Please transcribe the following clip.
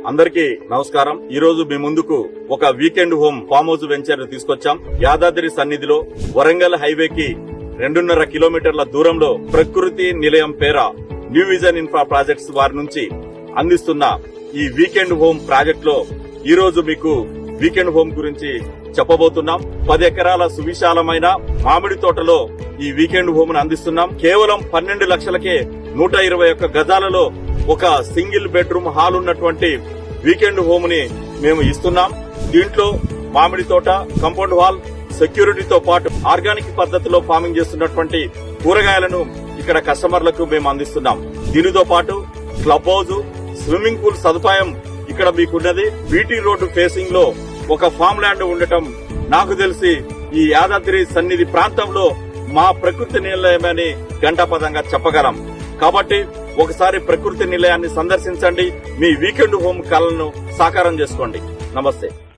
అందరికీ నమస్కారం. ఈ రోజు మీ ముందుకు ఒక weekend home farm house venture తీసుకొచ్చాం. యాదాద్రి సన్నిధిలో వరంగల్ హైవేకి 2.5 కిలోమీటర్ల దూరంలో ప్రకృతి నిలయం పేర న్యూ విజన్ ఇన్ఫ్రా ప్రాజెక్ట్స్ వారి నుంచి అందిస్తున్న ఈ వీకెండ్ హోమ్ ప్రాజెక్ట్ లో ఈ రోజు మీకు వీకెండ్ హోమ్ గురించి చెప్పబోతున్నాం. 10 ఎకరాల సువిశాలమైన మామిడి తోటలో ఈ వీకెండ్ హోమ్ ను అందిస్తున్నాం. కేవలం 12 లక్షలకే 121 గజాలలో ఒక సింగిల్ బెడ్రూమ్ హాల్ ఉన్నటువంటి వీకెండ్ హోమ్ ని మేము ఇస్తున్నాం. దీంట్లో మామిడి తోట, కాంపౌండ్ వాల్, సెక్యూరిటీతో పాటు ఆర్గానిక్ పద్ధతిలో ఫార్మింగ్ చేస్తున్నటువంటి కూరగాయలను ఇక్కడ కస్టమర్లకు మేము అందిస్తున్నాం. దీనితో పాటు క్లబ్ హౌస్, స్విమ్మింగ్ పూల్ సదుపాయం ఇక్కడ మీకున్నది. బీటీ రోడ్డు ఫేసింగ్ లో ఒక ఫామ్ ల్యాండ్ ఉండటం నాకు తెలిసి ఈ యాదాద్రి సన్నిధి ప్రాంతంలో మా ప్రకృతి నిలయమని ఘంటాపదంగా చెప్పగలం. కాబట్టి ఒకసారి ప్రకృతి నిలయాన్ని సందర్శించండి. మీ వీకెండ్ హోమ్ కలను సాకారం చేసుకోండి. నమస్తే.